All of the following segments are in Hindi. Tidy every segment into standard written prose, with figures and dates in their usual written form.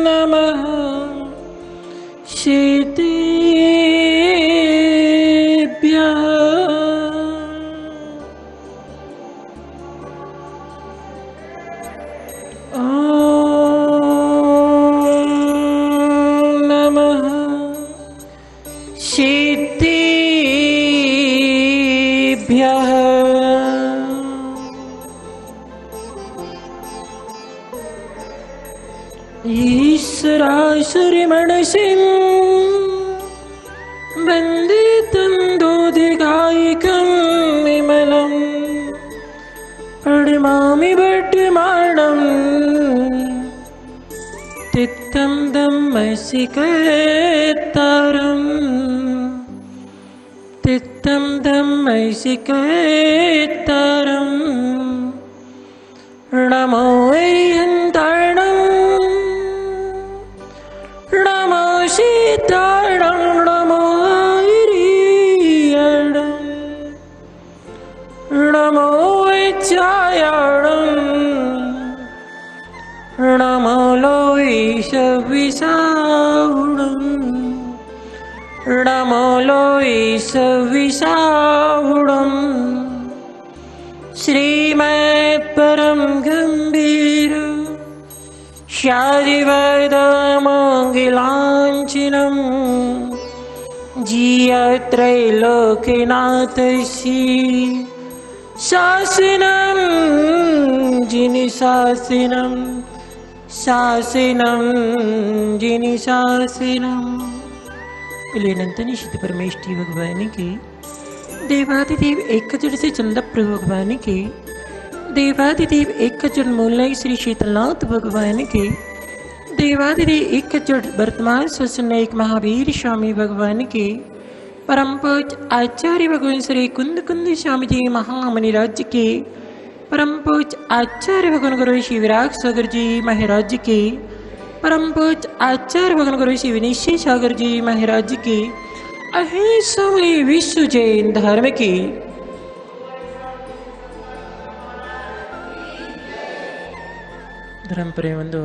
नमः शीतेभ्यः। नमः शीतेभ्यः। ईश्वरासुरमणसिं वन्दे तन्दोधिकायिकं विमलं प्रणमामि वर्तमानं तिक्तं धम्मसिकतारं तिक्तं धम्मसिकतारं। नमो ऐयन्तारणं नमो सीतारणं नमो हरिहरणं नमो वैचायणं नमो लोहिषविशाहुणं नमो लोहिषविशाहुणं। श्रीमत्परं गम्भीर शादिवरदमङ्गलाञ्छनं जियत्रैलोक्यनाथस्य शासनं जिनिशासनं शासनं जिनिशासनं। इलेनंतनी श्री परमेष्ठी भगवान की देवादिदेव एक जड़ से चंदा प्रभु भगवान की देवादिदेव एक जड़ मूल श्री शीतलनाथ भगवान के देवादिदेव एक जड़ वर्तमान श्वसन एक महावीर स्वामी भगवान के परम पूज आचार्य भगवान श्री कुंद कुंद स्वामी जी महामुनि राज्य के परम पूज आचार्य भगवान गुरु श्री विराग सागर जी महाराज के परम पूज आचार्य भगवान गुरु श्री विनिश्चय सागर जी महाराज के अहिंसमय विश्व जैन धर्म की धर्म प्रेमंदो।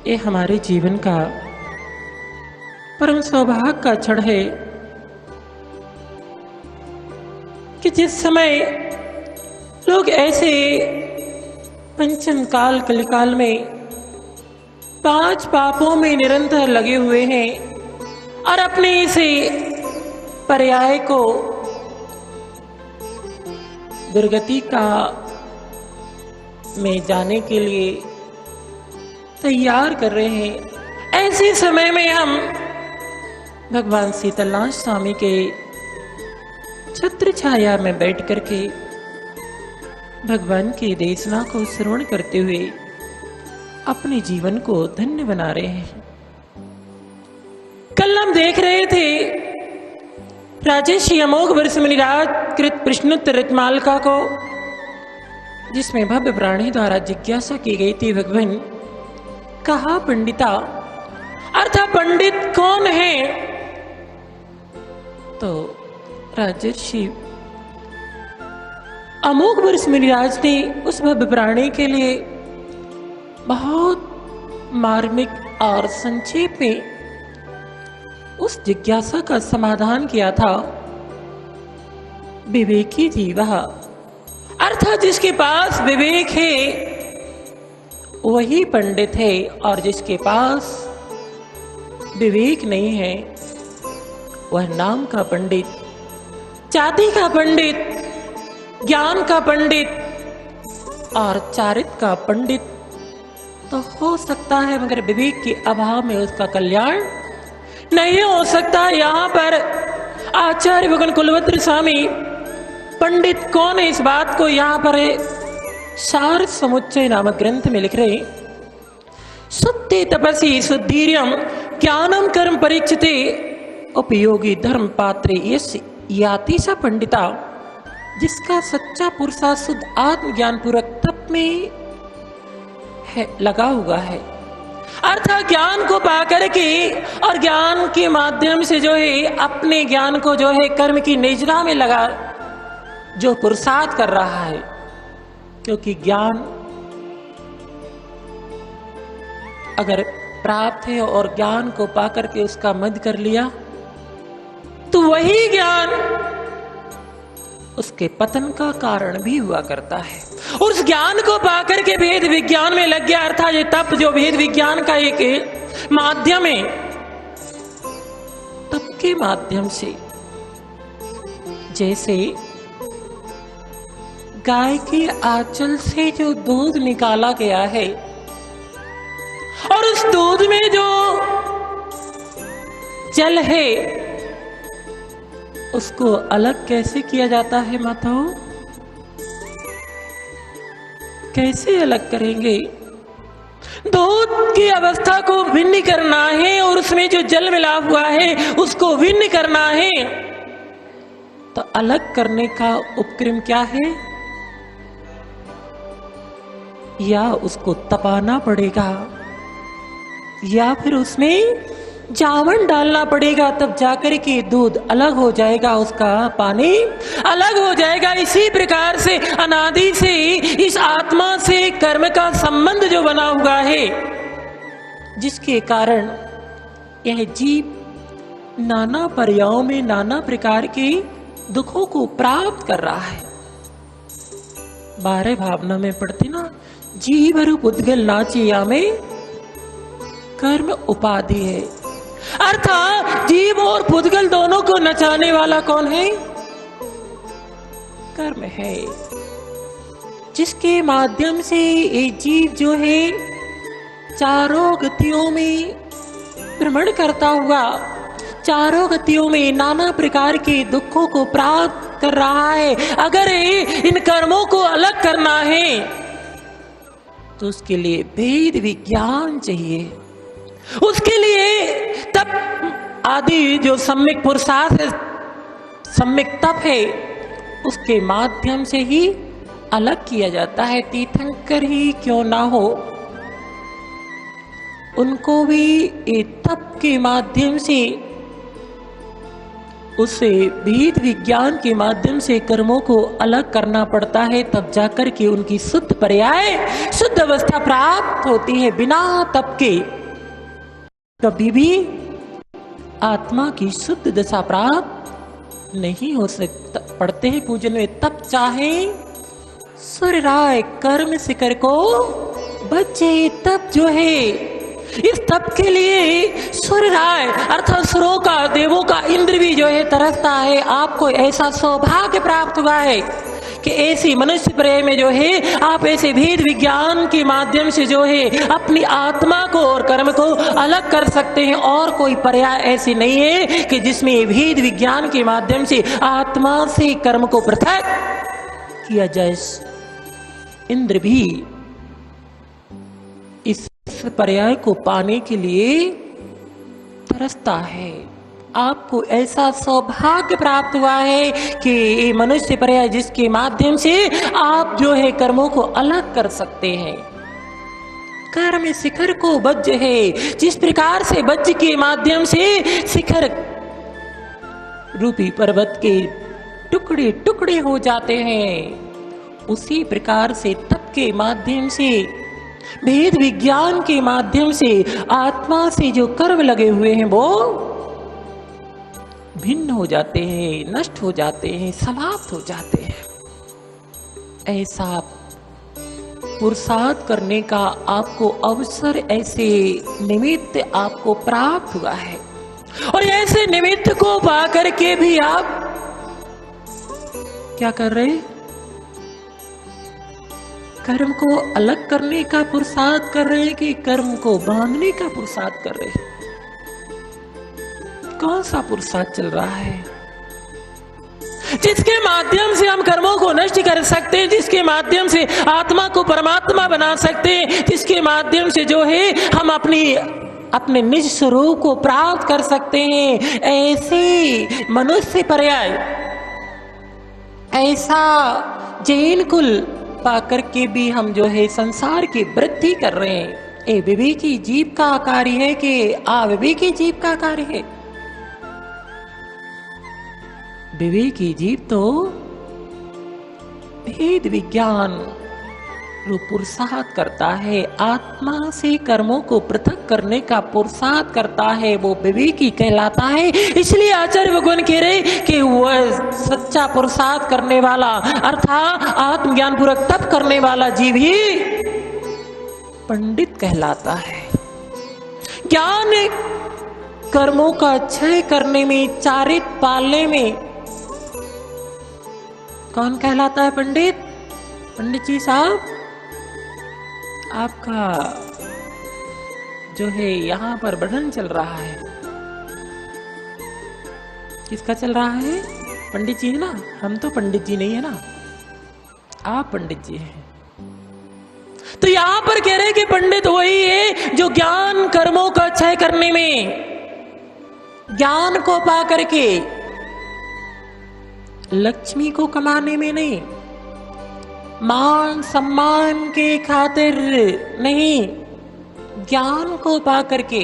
ये हमारे जीवन का परम सौभाग्य का क्षण है कि जिस समय लोग ऐसे पंचम काल कलिकाल में 5 पापों में निरंतर लगे हुए हैं और अपने इसे पर्याय को दुर्गति का में जाने के लिए तैयार कर रहे हैं। ऐसे समय में हम भगवान शीतलनाथ स्वामी के छत्र छाया में बैठ करके भगवान की देशना को श्रवण करते हुए अपने जीवन को धन्य बना रहे हैं। कल हम देख रहे थे राजर्षि अमोघ वर्ष मुनिराज कृत प्रश्नोत्तर रत्नमालिका को, जिसमें भव्य प्राणी द्वारा जिज्ञासा की गई थी भगवान कहा पंडिता अर्थात पंडित कौन है। तो राजर्षि अमोघ वर्ष मुनिराज ने उस भव्य प्राणी के लिए बहुत मार्मिक और संक्षेप में उस जिज्ञासा का समाधान किया था। विवेकी जीव अर्थात जिसके पास विवेक है वही पंडित है, और जिसके पास विवेक नहीं है वह नाम का पंडित, जाति का पंडित, ज्ञान का पंडित और चारित्र का पंडित तो हो सकता है, मगर विवेक के अभाव में उसका कल्याण नहीं हो सकता। यहाँ पर आचार्य भगवान कुलवंत स्वामी पंडित कौन है इस बात को यहाँ पर सार समुच्चय नामक ग्रंथ में लिख रहे। सुत्ते तपसी सुधीर्यम ज्ञानम कर्म परीक्षते उपयोगी धर्म पात्रे यस्य याति सा पंडिता। जिसका सच्चा पुरुषा शुद्ध आत्मज्ञान पूर्वक तप में है लगा हुआ है, अर्थात ज्ञान को पाकर के और ज्ञान के माध्यम से जो है अपने ज्ञान को जो है कर्म की निजरा में जो पुरुषार्थ कर रहा है, क्योंकि ज्ञान अगर प्राप्त है और ज्ञान को पाकर के उसका मद कर लिया, तो वही ज्ञान उसके पतन का कारण भी हुआ करता है। और उस ज्ञान को पाकर के भेद विज्ञान में लग गया, अर्थात ये तप जो भेद विज्ञान का एक माध्यम है, तप के माध्यम से जैसे गाय के आंचल से जो दूध निकाला गया है और उस दूध में जो जल है उसको अलग कैसे किया जाता है माताओं? कैसे अलग करेंगे? दूध की अवस्था को भिन्न करना है और उसमें जो जल मिला हुआ है उसको भिन्न करना है, तो अलग करने का उपक्रम क्या है? या उसको तपाना पड़ेगा या फिर उसमें जावन डालना पड़ेगा, तब जाकर के दूध अलग हो जाएगा, उसका पानी अलग हो जाएगा। इसी प्रकार से अनादि से इस आत्मा से कर्म का संबंध जो बना हुआ है, जिसके कारण यह जीव नाना पर्यायों में नाना प्रकार के दुखों को प्राप्त कर रहा है। 12 भावना में पढ़ते ना, जीव रूप उद्गल नाचिया में कर्म उपाधि है, अर्थात जीव और पुद्गल दोनों को नचाने वाला कौन है? कर्म है, जिसके माध्यम से ये जीव जो है चारों गतियों में भ्रमण करता हुआ चारों गतियों में नाना प्रकार के दुखों को प्राप्त कर रहा है। अगर इन कर्मों को अलग करना है तो उसके लिए वेद विज्ञान चाहिए, उसके लिए तप आदि जो सम्यक पुरुषार्थ है, सम्यक तप है, उसके माध्यम से ही अलग किया जाता है। तीर्थंकर ही क्यों ना हो, उनको भी एक तप के माध्यम से, उसे वेद विज्ञान के माध्यम से कर्मों को अलग करना पड़ता है, तब जाकर के उनकी शुद्ध पर्याय शुद्ध अवस्था प्राप्त होती है। बिना तप के कभी भी आत्मा की शुद्ध दशा प्राप्त नहीं हो सकता। पढ़ते हैं पूजन में, तप चाहे सूर्य राय कर्म शिखर को बच्चे। तप जो है, इस तप के लिए सूर्य राय अर्थात सुरों का देवों का इंद्र भी जो है तरसता है। आपको ऐसा सौभाग्य प्राप्त हुआ है कि ऐसी मनुष्य प्रेम में जो है आप ऐसे भेद विज्ञान के माध्यम से जो है अपनी आत्मा को और कर्म को अलग कर सकते हैं। और कोई पर्याय ऐसी नहीं है कि जिसमें भेद विज्ञान के माध्यम से आत्मा से कर्म को पृथक किया जाए। इंद्र भी इस पर्याय को पाने के लिए तरसता है। आपको ऐसा सौभाग्य प्राप्त हुआ है कि मनुष्य पर्याय जिसके माध्यम से आप जो है कर्मों को अलग कर सकते हैं। कर्म शिखर को वज्र है, जिस प्रकार से वज्र के माध्यम से शिखर रूपी पर्वत के टुकड़े टुकड़े हो जाते हैं, उसी प्रकार से तप के माध्यम से भेद विज्ञान के माध्यम से आत्मा से जो कर्म लगे हुए हैं वो भिन्न हो जाते हैं, नष्ट हो जाते हैं, समाप्त हो जाते हैं। ऐसा पुरुषार्थ करने का आपको अवसर, ऐसे निमित्त आपको प्राप्त हुआ है। और ऐसे निमित्त को पा करके भी आप क्या कर रहे हैं? कर्म को अलग करने का पुरुषार्थ कर रहे हैं कि कर्म को बांधने का पुरुषार्थ कर रहे हैं? कौन सा पुरुषार्थ चल रहा है? जिसके माध्यम से हम कर्मों को नष्ट कर सकते हैं, जिसके माध्यम से आत्मा को परमात्मा बना सकते हैं, जिसके माध्यम से जो है हम अपने निज स्वरूप को प्राप्त कर सकते हैं, ऐसे मनुष्य पर्याय, ऐसा जैन कुल पाकर के भी हम जो है संसार की वृद्धि कर रहे हैं। ए विवेकी जीव का कार्य है कि अविवेकी जीव का कार्य है? विवेकी जीव तो भेद विज्ञान रूप पुरुषार्थ करता है, आत्मा से कर्मों को पृथक करने का पुरुषार्थ करता है, वो विवेकी कहलाता है। इसलिए आचार्य भगवान कह रहे कि वह सच्चा पुरुषार्थ करने वाला अर्थात आत्मज्ञान पूर्वक तप करने वाला जीव ही पंडित कहलाता है। ज्ञान कर्मों का क्षय करने में, चारित पालने में कौन कहलाता है पंडित? पंडित जी साहब, आपका जो है यहां पर वर्णन चल रहा है, किसका चल रहा है? पंडित जी है ना, हम तो पंडित जी नहीं है ना, आप पंडित जी हैं। तो यहां पर कह रहे हैं कि पंडित वही है जो ज्ञान कर्मों का क्षय करने में, ज्ञान को पा करके लक्ष्मी को कमाने में नहीं, मान सम्मान के खातिर नहीं, ज्ञान को पा करके।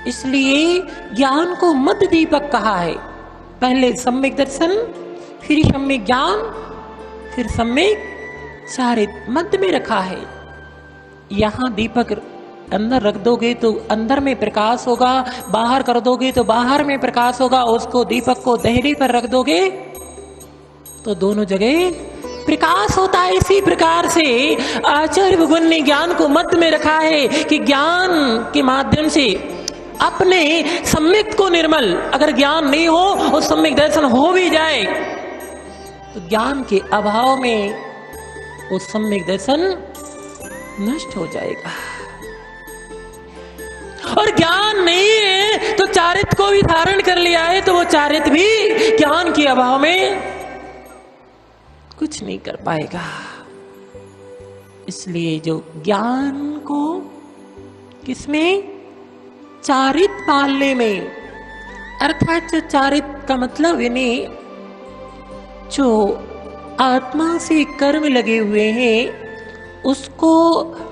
इसलिए ज्ञान को मध्य दीपक कहा है। पहले सम्यक दर्शन, फिर सम्यक ज्ञान, फिर सम्यक चारित मध्य में रखा है। यहां दीपक अंदर रख दोगे तो अंदर में प्रकाश होगा, बाहर कर दोगे तो बाहर में प्रकाश होगा। उसको दीपक को देहरी पर रख दोगे तो दोनों जगह प्रकाश होता है। इसी प्रकार से आचार्य भगवान ने ज्ञान को मध्य में रखा है कि ज्ञान के माध्यम से अपने सम्यक को निर्मल, अगर ज्ञान नहीं हो और सम्यक दर्शन हो भी जाए तो ज्ञान के अभाव में वो सम्यक दर्शन नष्ट हो जाएगा। और ज्ञान नहीं है तो चारित्र को भी धारण कर लिया है तो वो चारित्र भी ज्ञान के अभाव में कुछ नहीं कर पाएगा। इसलिए जो ज्ञान को किसमें, चारित पालने में, अर्थात जो चारित का मतलब यानी जो आत्मा से कर्म लगे हुए हैं उसको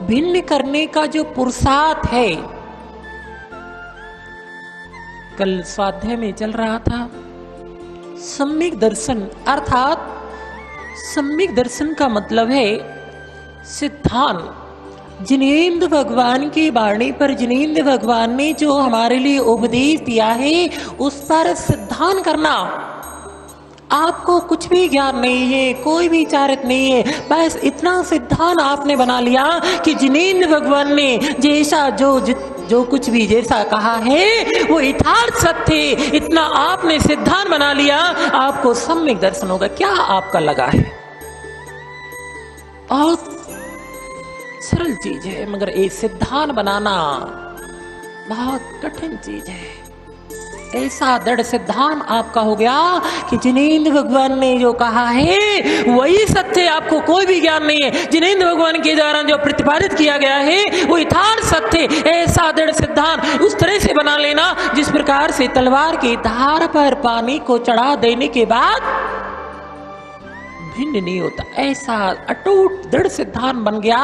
भिन्न करने का जो पुरुषार्थ है। कल स्वाध्याय में चल रहा था सम्यक दर्शन, अर्थात सम्यक दर्शन का मतलब है सिद्धांत। जिनेंद्र भगवान की वाणी पर जिनेंद्र भगवान ने जो हमारे लिए उपदेश दिया है उस पर सिद्धांत करना। आपको कुछ भी ज्ञान नहीं है, कोई भी चारित नहीं है, बस इतना सिद्धांत आपने बना लिया कि जिनेंद्र भगवान ने जैसा जो कुछ भी जैसा कहा है वो यथार्थ सत्य है, इतना आपने सिद्धांत बना लिया, आपको सम्यक दर्शन होगा। क्या आपका लगा है? बहुत सरल चीज है, मगर एक सिद्धांत बनाना बहुत कठिन चीज है। ऐसा दृढ़ सिद्धांत आपका हो गया कि जिनेंद्र भगवान ने जो कहा है वही सत्य, आपको कोई भी ज्ञान नहीं है। जिनेंद्र भगवान के द्वारा जो प्रतिपादित किया गया है वो यथार्थ सत्य। ऐसा दृढ़ सिद्धांत उस तरह से बना लेना जिस प्रकार से तलवार की धार पर पानी को चढ़ा देने के बाद भिन्न नहीं होता, ऐसा अटूट दृढ़ सिद्धांत बन गया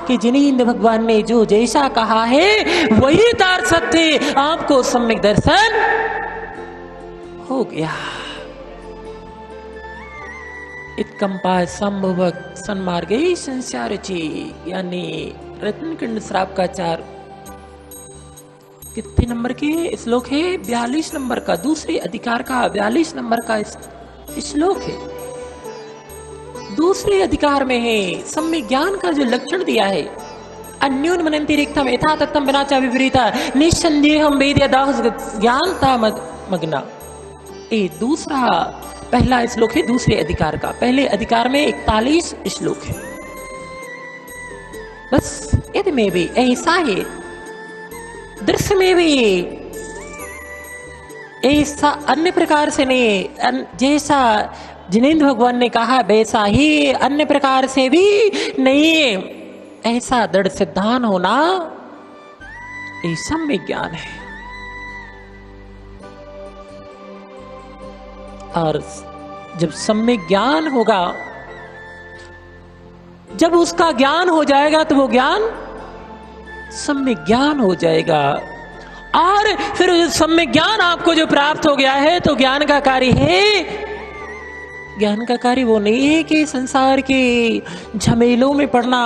कि जिनेंद्र भगवान ने जो जैसा कहा है वही यथार्थ सत्य, आपको सम्यक दर्शन हो गया। इत्कंपा संभवक सन्मार्गे संसारची, यानी रत्नकुंड श्राप का 4 कितने नंबर के श्लोक है? 42 नंबर का, दूसरे अधिकार का 42 नंबर का श्लोक है। दूसरे अधिकार में है सम्यक ज्ञान का जो लक्षण दिया है, अन्योन मनंति रिक्तम यथा तत्तम बिना च विपरीता निस्संदेहम वेद्यदाह ज्ञानता मग्ना। ये दूसरा पहला श्लोक है दूसरे अधिकार का। पहले अधिकार में 41 श्लोक है। बस यदि में भी ऐसा है, दृश्य में भी ऐसा अन्य प्रकार से नहीं, जैसा जिनेंद्र भगवान ने कहा वैसा ही अन्य प्रकार से भी नहीं। ऐसा दृढ़ सिद्धांत होना ये सम्यक ज्ञान है। और जब सम्यक ज्ञान होगा, जब उसका ज्ञान हो जाएगा तो वो ज्ञान सम्यक ज्ञान हो जाएगा। और फिर सम्यक ज्ञान आपको जो प्राप्त हो गया है तो ज्ञान का कार्य है ज्ञान का कार्य वो नहीं है कि संसार के झमेलों में पड़ना,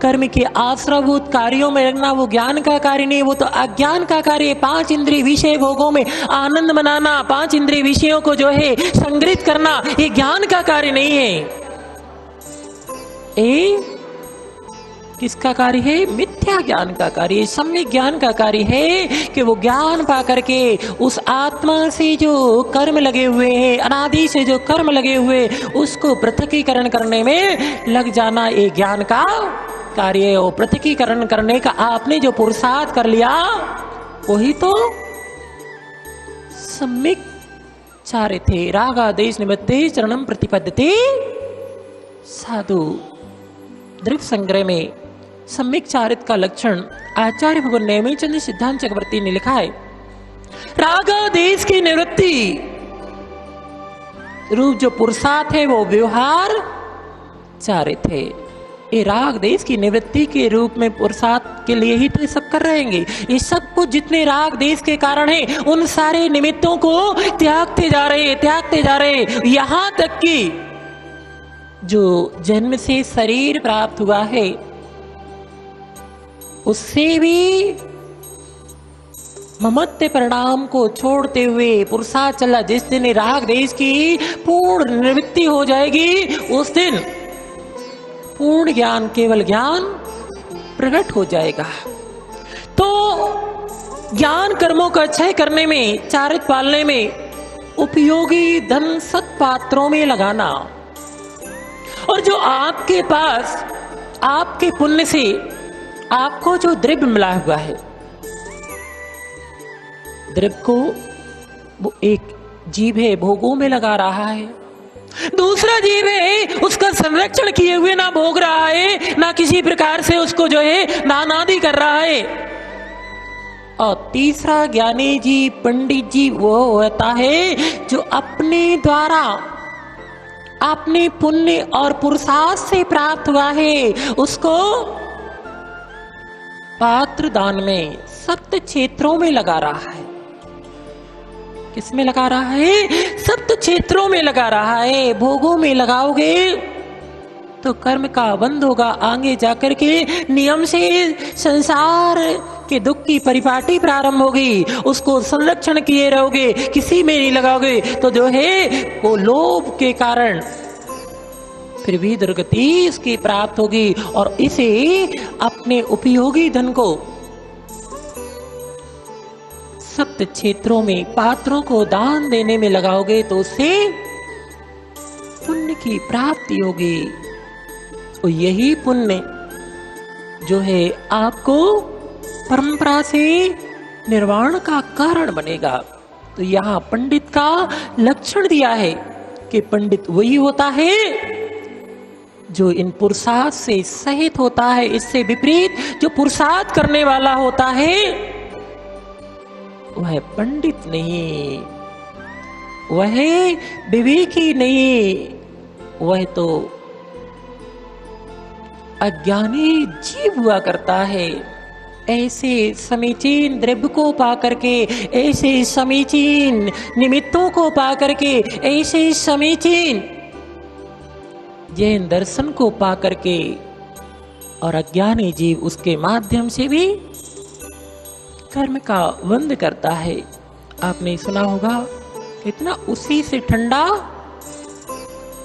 कर्म के आश्रयभूत कार्यों में लगना, वो ज्ञान का कार्य नहीं, वो तो अज्ञान का कार्य है। 5 इंद्रिय विषय भोगों में आनंद मनाना, 5 इंद्रिय विषयों को जो है संग्रहित करना, ये ज्ञान का कार्य नहीं है। किसका कार्य है? मिथ्या ज्ञान का कार्य, सम्यक ज्ञान का कार्य है कि वो ज्ञान पा करके उस आत्मा से जो कर्म लगे हुए हैं, अनादि से जो कर्म लगे हुए, उसको पृथकीकरण करने में लग जाना, ये ज्ञान का कार्य है। और पृथकीकरण करने का आपने जो पुरुषार्थ कर लिया, वही तो सम्यक चार्य थे। रागादेश निमित्ते चरणम प्रतिपद्यते साधु। द्रव्य संग्रह में सम्यक चारित का लक्षण आचार्य भगवान नेमिचंद सिद्धांत चक्रवर्ती ने लिखा है, रागादेश की निवृत्ति रूप जो पुरुषार्थ है वो व्यवहार चारित है। ये राग देश की निवृत्ति के रूप में पुरुषार्थ के लिए ही तो सब कर रहेंगे। ये सब कुछ जितने राग देश के कारण है, उन सारे निमित्तों को त्यागते जा रहे, यहां तक कि जो जन्म से शरीर प्राप्त हुआ है, उससे भी ममत्व परिणाम को छोड़ते हुए पुरुषार्थ चला। जिस दिन राग देश की पूर्ण निवृत्ति हो जाएगी, उस दिन पूर्ण ज्ञान, केवल ज्ञान प्रकट हो जाएगा। तो ज्ञान कर्मों का क्षय करने में, चारित पालने में उपयोगी धन सत्पात्रों में लगाना, और जो आपके पास आपके पुण्य से आपको जो द्रव्य मिला हुआ है, द्रव्य को वो एक जीव है भोगों में लगा रहा है, दूसरा जीव है उसका संरक्षण किए हुए ना भोग रहा है, ना किसी प्रकार से उसको जो है नानादि कर रहा है, और तीसरा ज्ञानी जी, पंडित जी वो होता है जो अपने द्वारा अपने पुण्य और पुरुषार्थ से प्राप्त हुआ है, उसको पात्र दान में सप्त क्षेत्रों में लगा रहा है। किस में लगा रहा है? सप्त क्षेत्रों में लगा रहा है। भोगों में लगाओगे तो कर्म का बंध होगा, आगे जाकर के नियम से संसार के दुख की परिपाटी प्रारंभ होगी, उसको संरक्षण किए रहोगे, किसी में नहीं लगाओगे तो जो है वो लोभ के कारण फिर भी दुर्गति इसकी प्राप्त होगी। और इसे अपने उपयोगी धन को सप्त क्षेत्रों में पात्रों को दान देने में लगाओगे तो उससे पुण्य की प्राप्ति होगी। और यही पुण्य जो है आपको परंपरा से निर्वाण का कारण बनेगा। तो यहाँ पंडित का लक्षण दिया है कि पंडित वही होता है जो इन पुरुषार्थ से सहित होता है। इससे विपरीत जो पुरुषार्थ करने वाला होता है वह पंडित नहीं, वह विवेकी नहीं, वह तो अज्ञानी जीव हुआ करता है। ऐसे समीचीन द्रव्य को पा करके, ऐसे समीचीन निमित्तों को पा करके, ऐसे समीचीन जैन दर्शन को पा करके, और अज्ञानी जीव उसके माध्यम से भी कर्म का बंध करता है। आपने सुना होगा कितना, उसी से ठंडा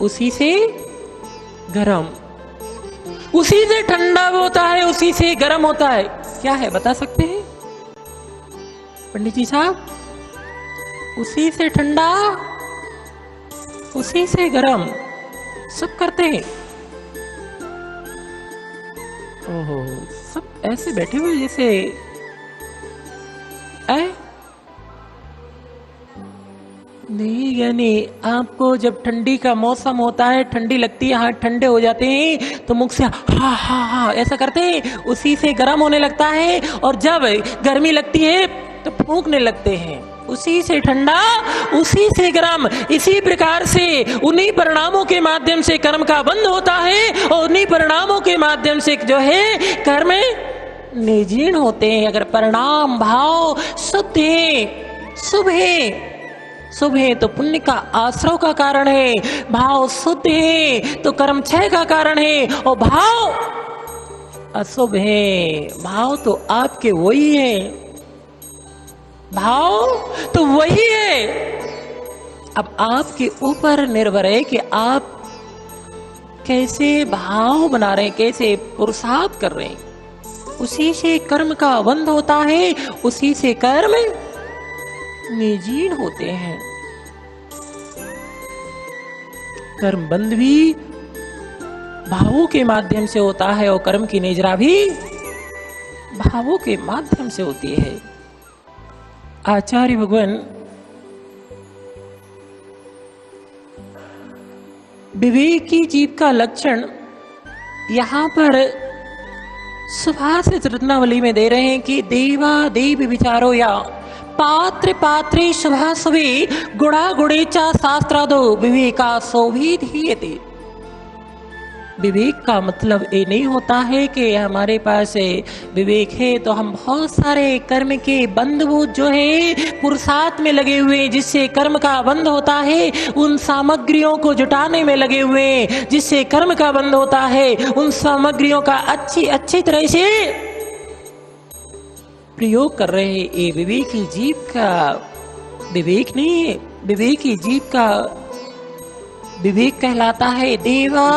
उसी से गरम, उसी से ठंडा होता है उसी से गर्म होता है। क्या है बता सकते हैं पंडित जी साहब? उसी से ठंडा उसी से गर्म सब करते हैं। ओहो, सब ऐसे बैठे हुए जैसे नहीं, यानी आपको जब ठंडी का मौसम होता है, ठंडी लगती है, हाथ ठंडे हो जाते हैं तो मुख से हा हा हा ऐसा करते हैं, उसी से गर्म होने लगता है। और जब गर्मी लगती है तो फूंकने लगते हैं, उसी से ठंडा उसी से गर्म। इसी प्रकार से उन्हीं परिणामों के माध्यम से कर्म का बंध होता है, और उन्हीं परिणामों के माध्यम से जो है कर्म निर्जीर्ण होते हैं। अगर परिणाम भाव शुद्ध है, शुभ है, शुभ है तो पुण्य का आश्रव का कारण है, भाव शुद्ध है तो कर्म क्षय का कारण है, और भाव अशुभ है, भाव तो आपके वही है, भाव तो वही है। अब आपके ऊपर निर्भर है कि आप कैसे भाव बना रहे हैं, कैसे पुरुषार्थ कर रहे हैं। उसी से कर्म का बंध होता है, उसी से कर्म निजीर्ण होते हैं। कर्म बंध भी भावों के माध्यम से होता है और कर्म की निजरा भी भावों के माध्यम से होती है। आचार्य भगवान विवेकी जीव का लक्षण यहां पर सुभाषित रत्नावली में दे रहे हैं कि देवा देव विचारो या पात्र पात्रे शुभाशुभे गुणा गुणे चा शास्त्रादो विवेका सौभिधीयते। विवेक का मतलब ये नहीं होता है कि हमारे पास विवेक है तो हम बहुत सारे कर्म के बंधभूत जो है पुरुषार्थ में लगे हुए, जिससे कर्म का बंध होता है, उन सामग्रियों को जुटाने में लगे हुए जिससे कर्म का बंध होता है, उन सामग्रियों का अच्छी तरह से प्रयोग कर रहे हैं। ये विवेकी जीव का विवेक नहीं है। विवेकी जीव का विवेक कहलाता है देवा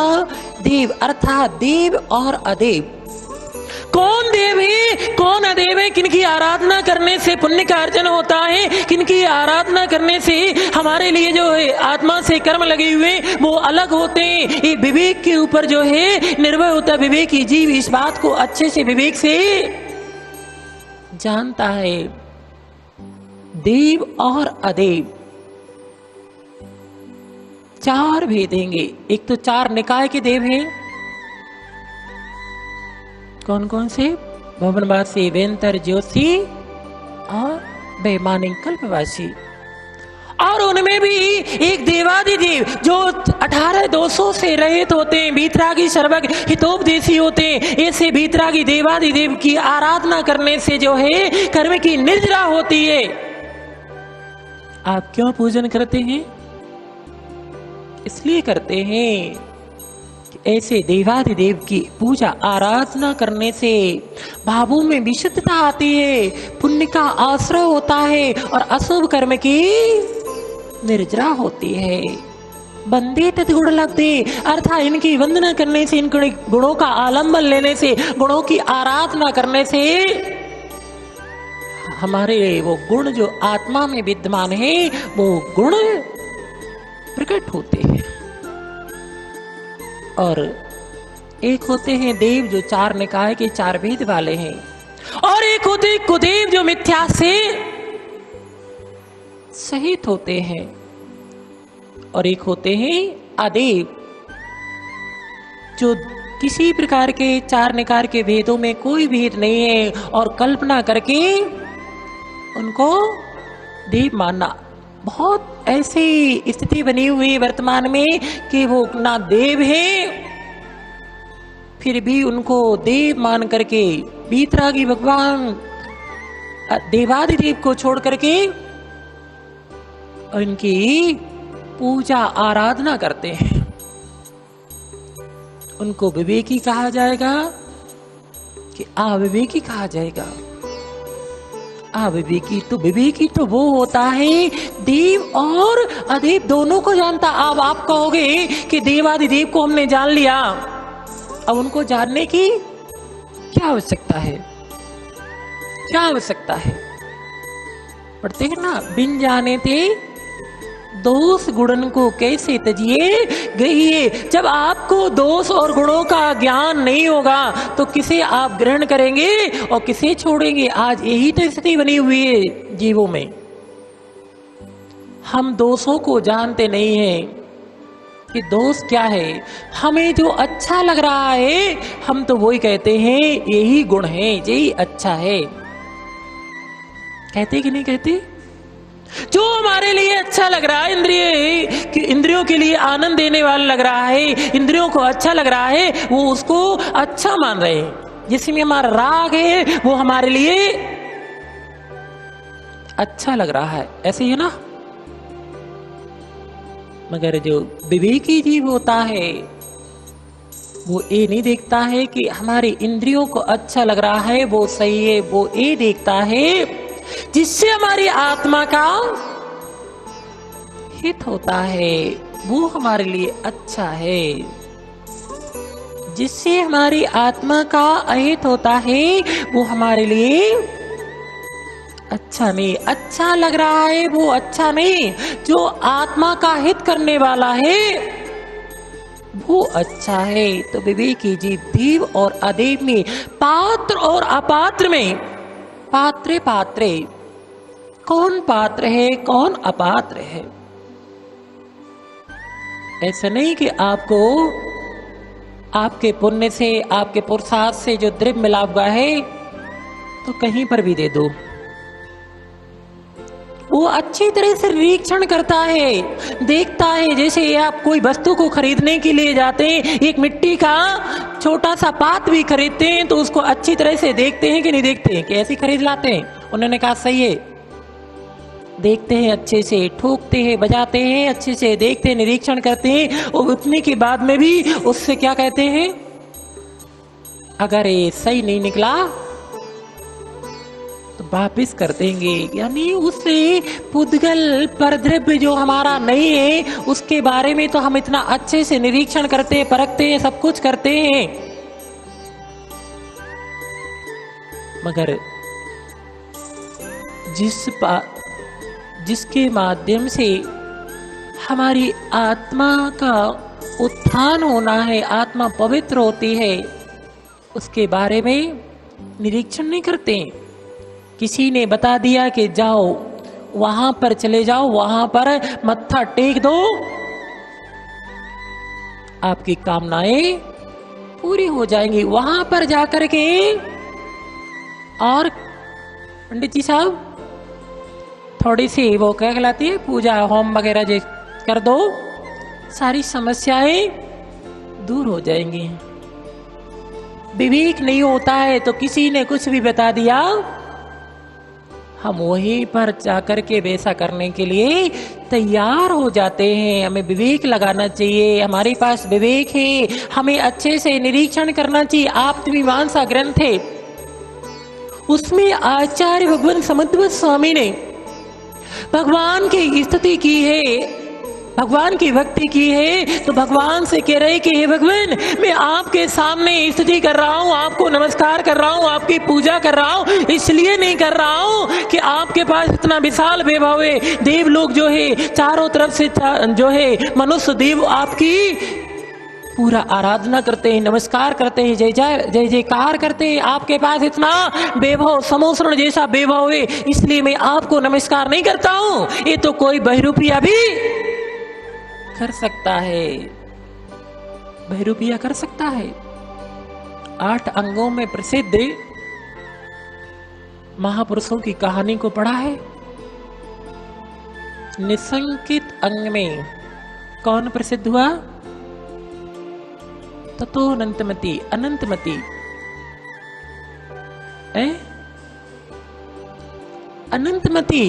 देव, अर्थात देव और अदेव। कौन देव है कौन अदेव है, किनकी आराधना करने से पुण्य का अर्जन होता है, किनकी आराधना करने से हमारे लिए जो है आत्मा से कर्म लगे हुए वो अलग होते हैं, ये विवेक के ऊपर जो है निर्भर होता है। विवेकी जीव इस बात को अच्छे से विवेक से जानता है। देव और अदेव चार भेदेंगे। एक तो चार निकाय के देव हैं, कौन कौन से? भवनवासी, वेंतर, ज्योति और वैमानिक कल्पवासी। और उनमें भी एक देवादिदेव जो 18 दोषों से रहित होते हैं, बीतरागी सर्वज्ञ हितोपदेशी होते हैं। ऐसे बीतरागी देवादिदेव की आराधना करने से जो है कर्म की निर्जरा होती है। आप क्यों पूजन करते हैं? इसलिए करते हैं कि ऐसे देवादिदेव की पूजा आराधना करने से भावों में विशुद्धता आती है, पुण्य का आश्रय होता है और अशुभ कर्म की निर्जरा होती है। बंदे तद्गुण लगते, अर्थात इनकी वंदना करने से, इनके गुणों का आलंबन लेने से, गुणों की आराधना करने से हमारे वो गुण जो आत्मा में विद्यमान है वो गुण प्रकट होते हैं। और एक होते हैं देव जो चार निकाय के चार भेद वाले हैं, और एक होते कुदेव जो मिथ्या से सहित होते हैं, और एक होते हैं अदेव जो किसी प्रकार के चार निकार के भेदों में कोई भेद नहीं है और कल्पना करके उनको देव मानना। बहुत ऐसी स्थिति बनी हुई वर्तमान में कि वो ना देव है फिर भी उनको देव मान करके बीतरागी भगवान देवादिदेव को छोड़ करके उनकी पूजा आराधना करते हैं। उनको विवेकी कहा जाएगा कि अविवेकी कहा जाएगा? विवेकी तो वो होता है देव और अदेव दोनों को जानता। अब आप कहोगे कि देवादिदेव को हमने जान लिया, अब उनको जानने की क्या आवश्यकता है? क्या आवश्यकता है? पढ़ते हैं ना, बिन जाने थे दोष गुणन को कैसे तजिए गहिए। जब आपको दोष और गुणों का ज्ञान नहीं होगा तो किसे आप ग्रहण करेंगे और किसे छोड़ेंगे? आज यही तो स्थिति बनी हुई है जीवों में। हम दोषों को जानते नहीं हैं कि दोष क्या है। हमें जो अच्छा लग रहा है हम तो वही कहते हैं यही गुण है, यही अच्छा है। कहते कि नहीं कहते? जो हमारे लिए अच्छा लग रहा है, इंद्रियों के लिए आनंद देने वाला लग रहा है, इंद्रियों को अच्छा लग रहा है, वो उसको अच्छा मान रहे हैं। जिसमें हमारा राग है वो हमारे लिए अच्छा लग रहा है। ऐसे ही है ना? मगर जो विवेकी जीव होता है वो ये नहीं देखता है कि हमारी इंद्रियों को अच्छा लग रहा है वो सही है, वो ये देखता है जिससे हमारी आत्मा का हित होता है वो हमारे लिए अच्छा है। जिससे हमारी आत्मा का अहित होता है वो हमारे लिए अच्छा नहीं। अच्छा लग रहा है वो अच्छा नहीं, जो आत्मा का हित करने वाला है वो अच्छा है। तो विवेकी जीव देव और अदेव में, पात्र और अपात्र में, पात्रे पात्रे, कौन पात्र है कौन अपात्र है। ऐसा नहीं कि आपको आपके पुण्य से, आपके पुरुषार्थ से जो द्रव्य मिला हुआ है तो कहीं पर भी दे दो। वो अच्छी तरह से निरीक्षण करता है, देखता है। जैसे आप कोई वस्तु को खरीदने के लिए जाते हैं, एक मिट्टी का छोटा सा पात भी खरीदते हैं तो उसको अच्छी तरह से देखते हैं कि नहीं देखते हैं, कि ऐसे खरीद लाते हैं। उन्होंने कहा सही है, देखते हैं अच्छे से, ठोकते हैं, बजाते हैं, अच्छे से देखते हैं, निरीक्षण करते हैं और उतने के बाद में भी उससे क्या कहते हैं, अगर ये सही नहीं निकला तो वापिस कर देंगे। यानी उससे पुद्गल परद्रव्य जो हमारा नहीं है उसके बारे में तो हम इतना अच्छे से निरीक्षण करते हैं, परखते हैं, सब कुछ करते हैं, मगर जिसके माध्यम से हमारी आत्मा का उत्थान होना है, आत्मा पवित्र होती है, उसके बारे में निरीक्षण नहीं करते। किसी ने बता दिया कि जाओ वहां पर चले जाओ, वहां पर मत्था टेक दो, आपकी कामनाएं पूरी हो जाएंगी। वहां पर जाकर के और पंडित जी साहब थोड़ी सी वो क्या कहलाती है, पूजा होम वगैरह जो कर दो, सारी समस्याएं दूर हो जाएंगी। विवेक नहीं होता है तो किसी ने कुछ भी बता दिया, हम वहीं पर जाकर के वैसा करने के लिए तैयार हो जाते हैं। हमें विवेक लगाना चाहिए, हमारे पास विवेक है, हमें अच्छे से निरीक्षण करना चाहिए। आत्ममीमांसा ग्रंथ है, उसमें आचार्य भगवान समुद्र स्वामी ने भगवान की स्तुति की है, भगवान की भक्ति की है, तो भगवान से कह रहे कि हे भगवान, मैं आपके सामने स्तुति कर रहा हूँ, आपको नमस्कार कर रहा हूँ, आपकी पूजा कर रहा हूँ। इसलिए नहीं कर रहा हूँ कि आपके पास इतना विशाल वैभव है, देव लोग जो है चारों तरफ से जो है मनुष्य देव आपकी पूरा आराधना करते हैं, नमस्कार करते हैं, जय जय जयकार करते हैं। आपके पास इतना वैभव, समोसरण जैसा वैभव है, इसलिए मैं आपको नमस्कार नहीं करता हूँ। ये तो कोई बहरूपिया भी कर सकता है, बहरूपिया कर सकता है। 8 अंगों में प्रसिद्ध महापुरुषों की कहानी को पढ़ा है। निसंकित अंग में कौन प्रसिद्ध हुआ? ततो अनंतमती, अनंतमती अनंतमती,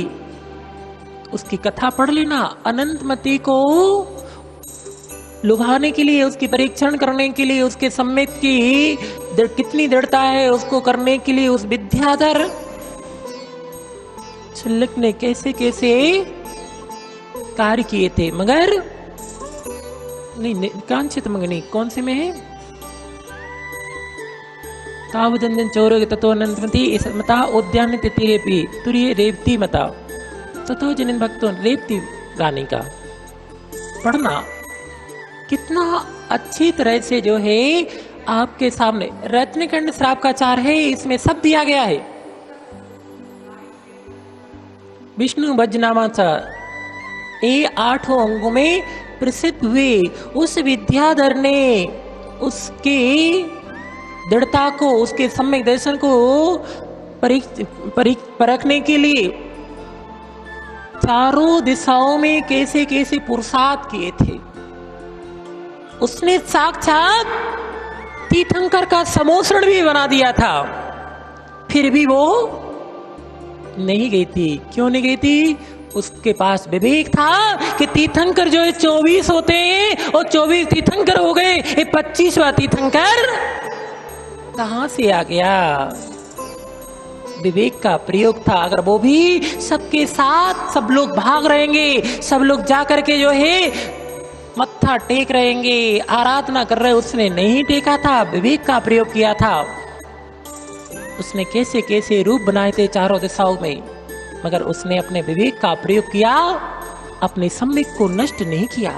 उसकी कथा पढ़ लेना। अनंतमती को लुभाने के लिए, उसकी परीक्षण करने के लिए, उसके सम्यक की कितनी दृढ़ता है उसको करने के लिए उस विद्याधर छल्लक ने कैसे कैसे कार्य किए थे। मगर नहीं, कांचित मंगनी कौन से में है? तावदंजन चौर ततो अनंतमती मता उद्यान तीरेपी तुरीय रेवती मता ततो जनिन भक्तों, रेवती गाने का पढ़ना कितना अच्छी तरह से जो है आपके सामने। रत्नखंड श्राप का चार है, इसमें सब दिया गया है। विष्णु भजनामाचा ये 8 अंगों में प्रसिद्ध हुए। उस विद्याधर ने उसकी दृढ़ता को, उसके सम्यक दर्शन को परखने के लिए चारों दिशाओं में कैसे कैसे पुरुषार्थ किए थे। उसने साक्षात तीर्थंकर का समोसरण भी बना दिया था, फिर भी वो नहीं गई थी। क्यों नहीं गई थी? उसके पास विवेक था कि तीर्थंकर जो है 24 होते हैं और 24 तीर्थंकर हो गए, ये 25वां तीर्थंकर कहां से आ गया? विवेक का प्रयोग था। अगर वो भी सबके साथ सब लोग भाग रहेंगे, सब लोग जाकर के जो है मत्था टेक रहेंगे, आराधना कर रहे, उसने नहीं टेका था, विवेक का प्रयोग किया था। उसने कैसे कैसे रूप बनाए थे चारों दिशाओं में, मगर उसने अपने विवेक का प्रयोग किया, अपने सम्यक को नष्ट नहीं किया।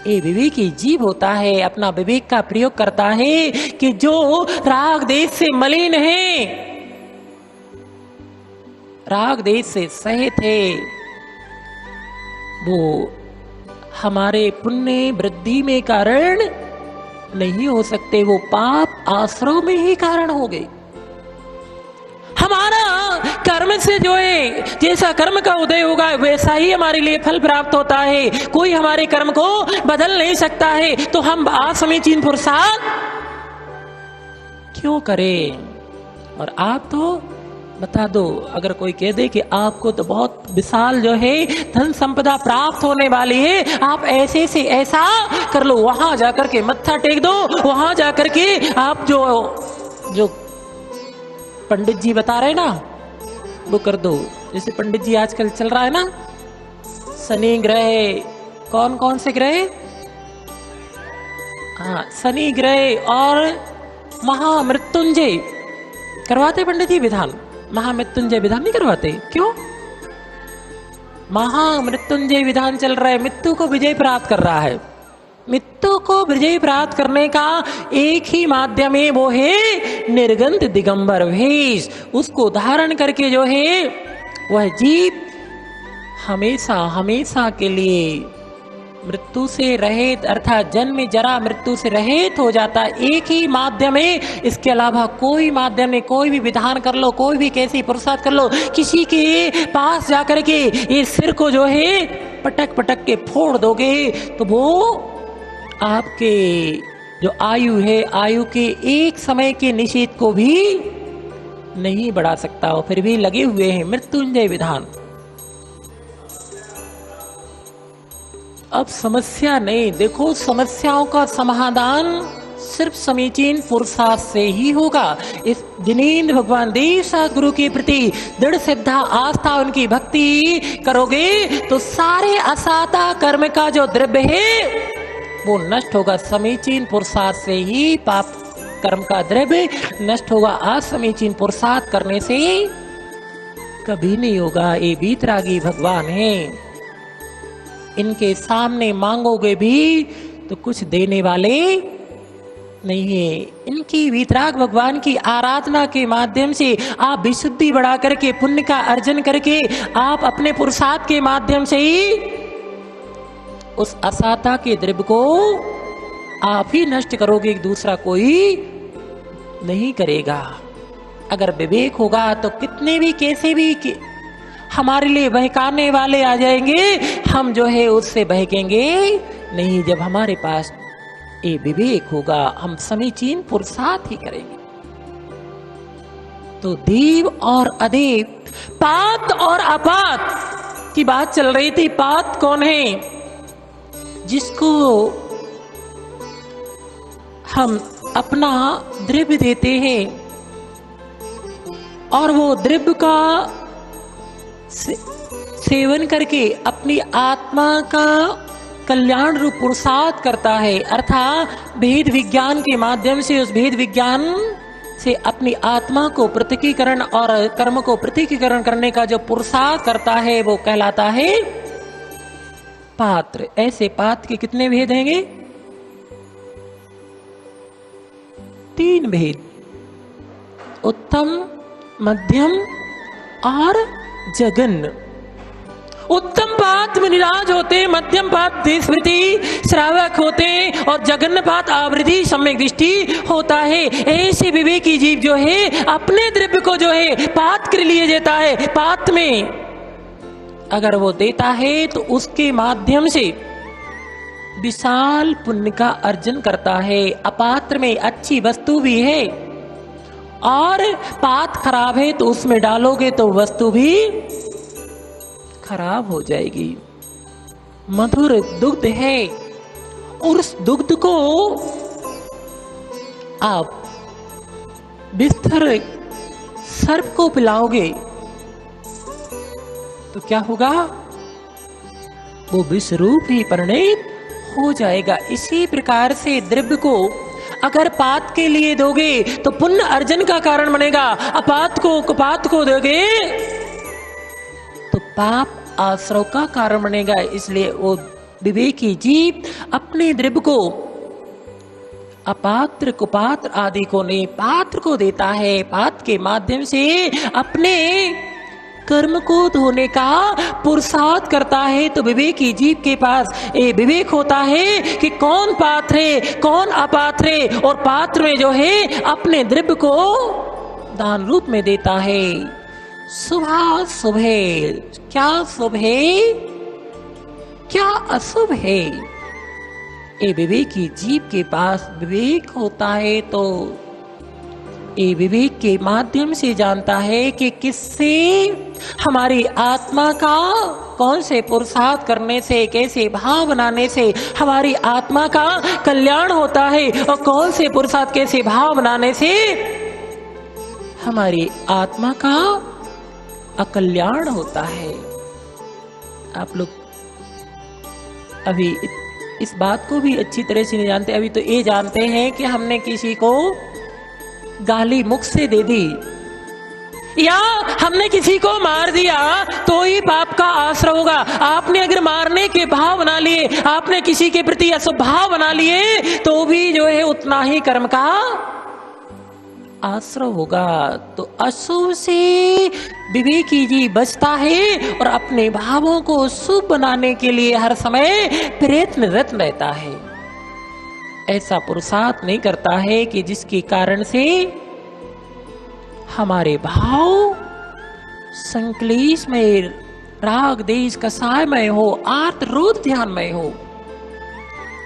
ये विवेकी जीव होता है, अपना विवेक का प्रयोग करता है कि जो राग देश से मलिन है, राग देश से सहित है, वो हमारे पुण्य वृद्धि में कारण नहीं हो सकते, वो पाप आश्रव में ही कारण हो गए। हमारा कर्म से जो है, जैसा कर्म का उदय होगा वैसा ही हमारे लिए फल प्राप्त होता है। कोई हमारे कर्म को बदल नहीं सकता है, तो हम असमीचीन पुरुषार्थ क्यों करें? और आप तो बता दो, अगर कोई कह दे कि आपको तो बहुत विशाल जो है धन संपदा प्राप्त होने वाली है, आप ऐसे से ऐसा कर लो, वहां जाकर के मत्था टेक दो, वहां जाकर के आप जो पंडित जी बता रहे ना वो कर दो। जैसे पंडित जी आजकल चल रहा है ना, शनि ग्रह, कौन कौन से ग्रह? हाँ, शनि ग्रह और महामृत्युंजय करवाते पंडित जी विधान। महामृत्युंजय विधान नहीं करवाते, क्यों? महामृत्युंजय विधान चल रहा है, मृत्यु को विजय प्राप्त कर रहा है। मृत्यु को विजय प्राप्त करने का एक ही माध्यम है, वो है निर्गंत दिगंबर वेश। उसको धारण करके जो है वह जीव हमेशा हमेशा के लिए मृत्यु से रहित, अर्थात जन्म जरा मृत्यु से रहित हो जाता। एक ही माध्यम है, इसके अलावा कोई माध्यम नहीं। कोई भी विधान कर लो, कोई भी कैसी पुरुषार्थ कर लो, किसी के पास जाकर के ये सिर को जो है पटक पटक के फोड़ दोगे तो वो आपके जो आयु है, आयु के एक समय के निषेध को भी नहीं बढ़ा सकता हो। फिर भी लगे हुए हैं मृत्युंजय विधान। अब समस्या नहीं, देखो समस्याओं का समाधान सिर्फ समीचीन पुरुषार्थ से ही होगा। इस जिनेंद्र भगवान देव सद्गुरु के प्रति दृढ़ श्रद्धा आस्था, उनकी भक्ति करोगे तो सारे असाता कर्म का जो द्रव्य है वो नष्ट होगा। समीचीन पुरुषार्थ से ही पाप कर्म का द्रव्य नष्ट होगा। असमीचीन पुरुषार्थ करने से कभी नहीं होगा। ये वीतरागी भगवान है, इनके सामने मांगोगे भी तो कुछ देने वाले नहीं है। इनकी वीतराग भगवान की आराधना के माध्यम से आप विशुद्धि बढ़ा करके, पुण्य का अर्जन करके, आप अपने पुरुषार्थ के माध्यम से ही उस असाता के द्रव्य को आप ही नष्ट करोगे, दूसरा कोई नहीं करेगा। अगर विवेक होगा तो कितने भी कैसे भी हमारे लिए बहकाने वाले आ जाएंगे, हम जो है उससे बहकेंगे नहीं। जब हमारे पास ये विवेक होगा, हम समीचीन पुरुषार्थ ही करेंगे। तो देव और अदेव, पात और अपात की बात चल रही थी। पात कौन है? जिसको हम अपना द्रव्य देते हैं और वो द्रव्य का सेवन करके अपनी आत्मा का कल्याण रूप पुरुषार्थ करता है, अर्थात भेद विज्ञान के माध्यम से उस भेद विज्ञान से अपनी आत्मा को पृथकीकरण और कर्म को पृथकीकरण करने का जो पुरुषार्थ करता है वो कहलाता है पात्र। ऐसे पात्र के कितने भेद हैंगे? 3 भेद, उत्तम, मध्यम और जघन्य। उत्तम पात मुनिराज होते, मध्यम पात देशवृति श्रावक होते और जघन्य पात आवृत्ति सम्यक दृष्टि होता है। ऐसे विवेकी जीव जो है अपने द्रव्य को जो है पात के लिए देता है। पात में अगर वो देता है तो उसके माध्यम से विशाल पुण्य का अर्जन करता है। अपात्र में अच्छी वस्तु भी है और पात खराब है तो उसमें डालोगे तो वस्तु भी खराब हो जाएगी। मधुर दुग्ध है और उस दुग्ध को आप बिस्तर सर्प को पिलाओगे तो क्या होगा? वो विषरूप ही परिणित हो जाएगा। इसी प्रकार से द्रव्य को अगर पात के लिए दोगे तो पुण्य अर्जन का कारण बनेगा, अपात को कुपात को दोगे तो पाप आश्रव का कारण बनेगा। इसलिए वो विवेकी जीव अपने द्रव्य को अपात्र कुपात्र आदि को नहीं, पात्र को देता है। पात्र के माध्यम से अपने कर्म को धोने का पुरुषार्थ करता है। तो विवेकी जीव के पास ये विवेक होता है कि कौन पात्र है कौन अपात्र है, और पात्र में जो है अपने द्रव्य को दान रूप में देता है। शुभ शुभ है, क्या शुभ है क्या अशुभ है, ये विवेकी जीव के पास विवेक होता है। तो ये विवेक के माध्यम से जानता है कि किससे हमारी आत्मा का कौन से पुरुषार्थ करने से, कैसे भाव बनाने से हमारी आत्मा का कल्याण होता है, और कौन से पुरुषार्थ कैसे भाव बनाने से हमारी आत्मा का अकल्याण होता है। आप लोग अभी इस बात को भी अच्छी तरह से नहीं जानते। अभी तो ये जानते हैं कि हमने किसी को गाली मुख से दे दी या हमने किसी को मार दिया तो ही पाप का आश्रय होगा। आपने अगर मारने के भाव बना लिए, आपने किसी के प्रति अशुभ भाव बना लिए तो भी जो है उतना ही कर्म का आश्रय होगा। तो अशुभ से विवेकी जी बचता है और अपने भावों को शुभ बनाने के लिए हर समय प्रयत्नरत रहता है। ऐसा पुरुषार्थ नहीं करता है कि जिसके कारण से हमारे भाव संक्लेश में, राग देश कसायमय हो, आर्त रोध ध्यानमय हो।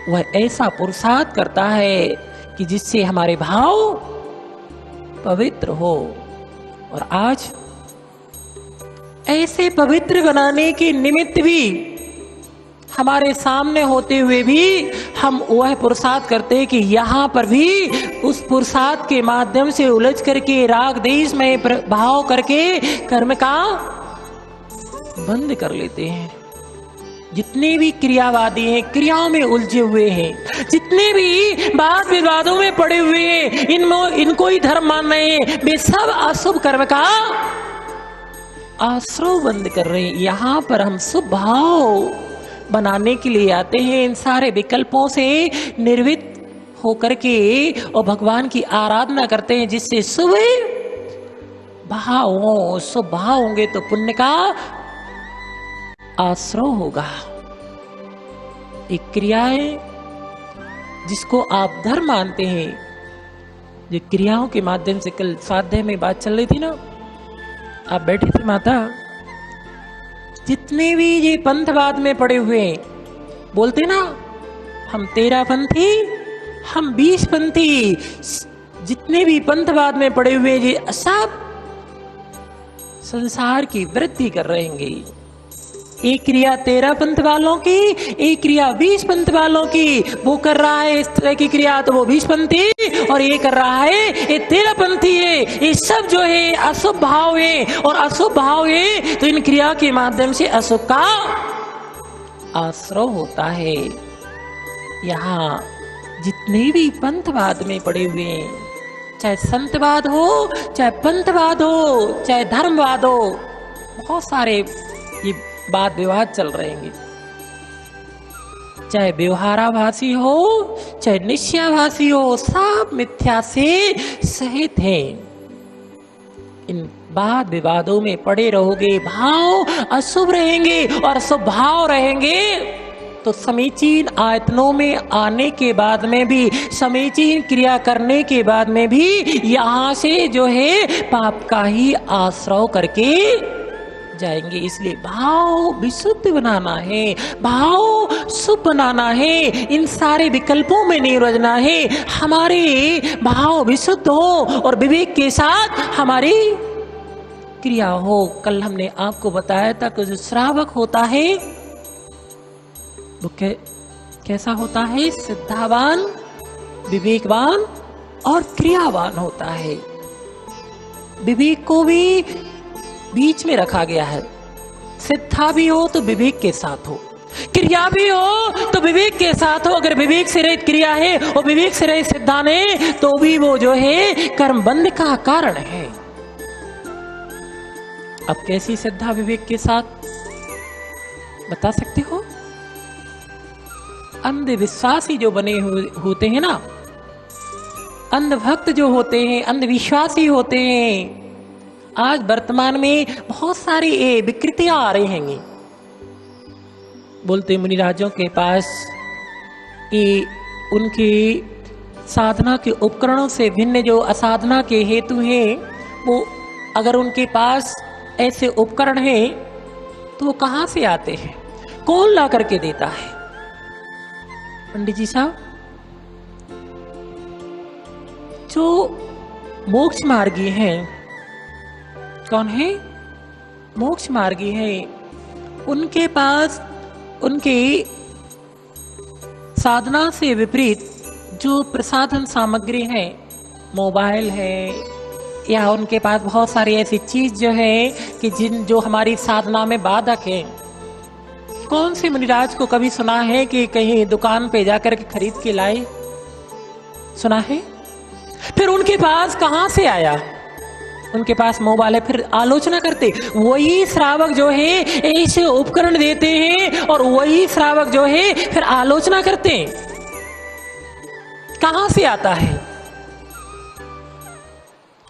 वह ऐसा पुरुषार्थ करता है कि जिससे हमारे भाव पवित्र हो। और आज ऐसे पवित्र बनाने के निमित्त भी हमारे सामने होते हुए भी हम वह पुरुषार्थ करते हैं कि यहाँ पर भी उस पुरुषार्थ के माध्यम से उलझ करके राग देश में भाव करके कर्म का बंद कर लेते हैं। जितने भी क्रियावादी हैं, क्रियाओं में उलझे हुए हैं, जितने भी वाद विवादों में पड़े हुए हैं, इनको ही धर्म मान रहे हैं, वे सब अशुभ कर्म का आश्रय बंद कर रहे हैं। यहाँ पर हम शुभ भाव बनाने के लिए आते हैं, इन सारे विकल्पों से निर्वृत्त होकर के और भगवान की आराधना करते हैं, जिससे शुभ भाव हो। शुभ भाव होंगे तो पुण्य का आश्रय होगा। एक क्रिया है जिसको आप धर्म मानते हैं, जो क्रियाओं के माध्यम से कल स्वाध्याय में बात चल रही थी ना, आप बैठी थी माता। जितने भी ये पंथवाद में पड़े हुए हैं, बोलते ना हम 13 पंथी हम 20 पंथी, जितने भी पंथवाद में पड़े हुए ये सब संसार की वृद्धि कर रहेंगे। एक क्रिया 13 पंथ वालों की, एक क्रिया 20 पंथ वालों की। वो कर रहा है इस तरह की क्रिया तो वो 20 पंथी, और ये कर रहा है ये 13 पंथी है। ये सब जो है अशुभ भाव है, और अशुभ भाव है तो इन क्रिया के माध्यम से अशुभ का आश्रय होता है। यहाँ जितने भी पंथवाद में पड़े हुए हैं, चाहे संतवाद हो, चाहे पंथवाद हो, चाहे धर्मवाद हो, बहुत सारे ये वाद विवाद चल रहे हैं। चाहे व्यवहाराभासी हो, चाहे निश्चयाभासी हो, सब मिथ्या से सहित हैं। इन वाद विवादों में पड़े रहोगे, भाव अशुभ रहेंगे और अशुभ भाव रहेंगे तो समीचीन आयतनों में आने के बाद में भी, समीचीन क्रिया करने के बाद में भी यहाँ से जो है पाप का ही आश्रय करके जाएंगे। इसलिए भाव विशुद्ध बनाना है, भाव शुभ बनाना है, इन सारे विकल्पों में नहीं उलझना है। हमारे भाव विशुद्ध हो और विवेक के साथ हमारी क्रिया हो। कल हमने आपको बताया था कि जो श्रावक होता है वो कैसा होता है? सिद्धावान, विवेकवान और क्रियावान होता है। विवेक को भी बीच में रखा गया है। सिद्धा भी हो तो विवेक के साथ हो, क्रिया भी हो तो विवेक के साथ हो। अगर विवेक से रहित क्रिया है और विवेक से रहित सिद्धा ने तो भी वो जो है कर्म बंध का कारण है। अब कैसी सिद्धा विवेक के साथ बता सकते हो? अंधविश्वासी जो बने होते हैं ना, अंधभक्त जो होते हैं, अंधविश्वासी होते हैं, आज वर्तमान में बहुत सारी विकृतियां आ रही हैं। बोलते मुनिराजों के पास उनकी साधना के उपकरणों से भिन्न जो असाधना के हेतु हैं, वो अगर उनके पास ऐसे उपकरण हैं तो वो कहाँ से आते हैं? कौन ला करके देता है? पंडित जी साहब, जो मोक्ष मार्गी हैं, कौन है? मोक्ष मार्गी है। उनके पास उनके साधना से विपरीत जो प्रसाधन सामग्री है, मोबाइल है, या उनके पास बहुत सारी ऐसी चीज जो है कि जो हमारी साधना में बाधक है। कौन से मुनिराज को कभी सुना है कि कहीं दुकान पे जाकर के खरीद के लाए? सुना है? फिर उनके पास कहां से आया? उनके पास मोबाइल है। फिर आलोचना करते वही श्रावक जो है ऐसे उपकरण देते हैं और वही श्रावक जो है फिर आलोचना करते हैं। कहां से आता है?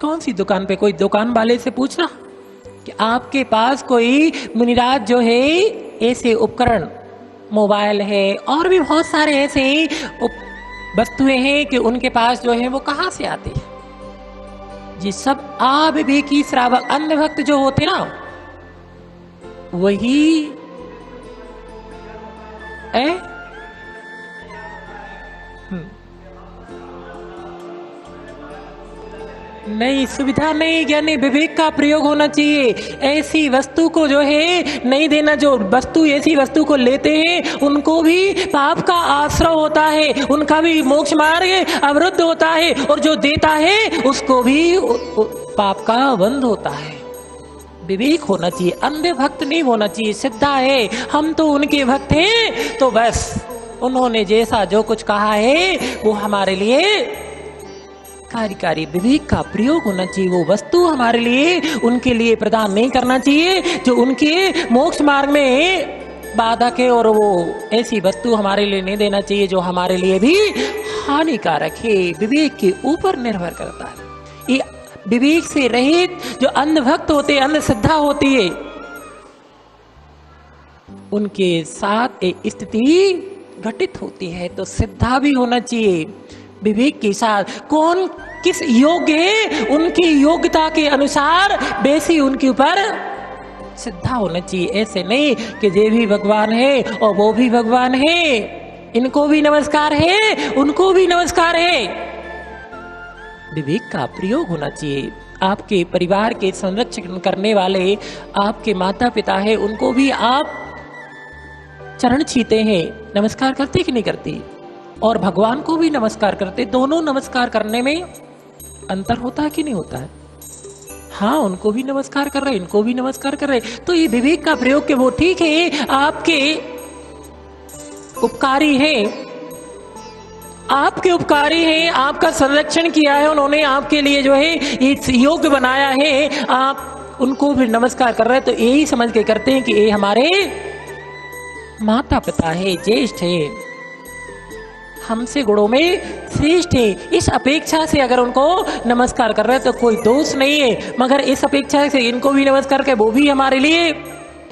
कौन सी दुकान पे? कोई दुकान वाले से पूछना कि आपके पास कोई मुनिराज जो है ऐसे उपकरण, मोबाइल है और भी बहुत सारे ऐसे वस्तुएं हैं कि उनके पास जो है वो कहां से आते हैं? ये सब अविवेकी श्रावक, अंधभक्त जो होते ना, वही नहीं, सुविधा नहीं, यानी विवेक का प्रयोग होना चाहिए। ऐसी वस्तु को जो है नहीं देना। जो वस्तु ऐसी वस्तु को लेते हैं उनको भी पाप का आश्रय होता है, उनका भी मोक्ष मार्ग अवरुद्ध होता है, और जो देता है उसको भी पाप का बंध होता है। विवेक होना चाहिए, अंधे भक्त नहीं होना चाहिए। सिद्धा है, हम तो उनके भक्त हैं, तो बस उन्होंने जैसा जो कुछ कहा है वो हमारे लिए कार्यकारी। विवेक का प्रयोग होना चाहिए। वो वस्तु हमारे लिए उनके लिए प्रदान नहीं करना चाहिए जो उनके मोक्ष मार्ग में बाधक है, और वो ऐसी वस्तु हमारे लिए नहीं देना चाहिए जो हमारे लिए भी हानिकारक है। विवेक के ऊपर निर्भर करता है। ये विवेक से रहित जो अंधभक्त होते, अंधश्रद्धा होती है, उनके साथ एक स्थिति घटित होती है। तो सिद्धा भी होना चाहिए विवेक के साथ। कौन किस योग्य है, उनकी योग्यता के अनुसार बेसी उनके ऊपर सिद्धा होना चाहिए। ऐसे नहीं कि ये भी भगवान है और वो भी भगवान है, इनको भी नमस्कार है उनको भी नमस्कार है। विवेक का प्रयोग होना चाहिए। आपके परिवार के संरक्षण करने वाले आपके माता पिता है, उनको भी आप चरण छीते हैं, नमस्कार करते कि नहीं करती? और भगवान को भी नमस्कार करते। दोनों नमस्कार करने में अंतर होता है कि नहीं होता है? हाँ, उनको भी नमस्कार कर रहे, इनको भी नमस्कार कर रहे। तो ये विवेक का प्रयोग के वो ठीक है, आपके उपकारी हैं, आपके उपकारी हैं, आपका संरक्षण किया है उन्होंने, आपके लिए जो है ये योग्य बनाया है, आप उनको भी नमस्कार कर रहे हैं। तो यही समझ के करते हैं कि ये हमारे माता पिता है, ज्येष्ठ है, हमसे गुणों में श्रेष्ठ है। इस अपेक्षा से अगर उनको नमस्कार कर रहे हैं तो कोई दोष नहीं है, मगर इस अपेक्षा से इनको भी नमस्कार कर, वो भी हमारे लिए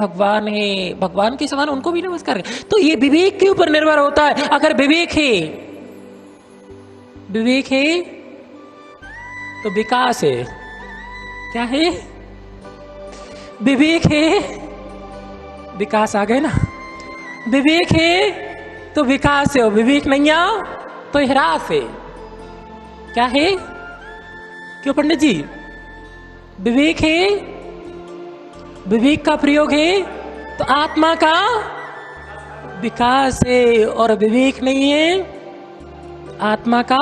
भगवान है, भगवान के समान उनको भी नमस्कार कर। तो ये विवेक के ऊपर निर्भर होता है। अगर विवेक है तो विकास है। क्या है? विवेक है, विकास आ गए ना। विवेक है तो विकास है, और विवेक नहीं आओ तो ह्रास है। क्या है? क्यों पंडित जी? विवेक है विवेक का प्रयोग है तो आत्मा का विकास है, और विवेक नहीं है आत्मा का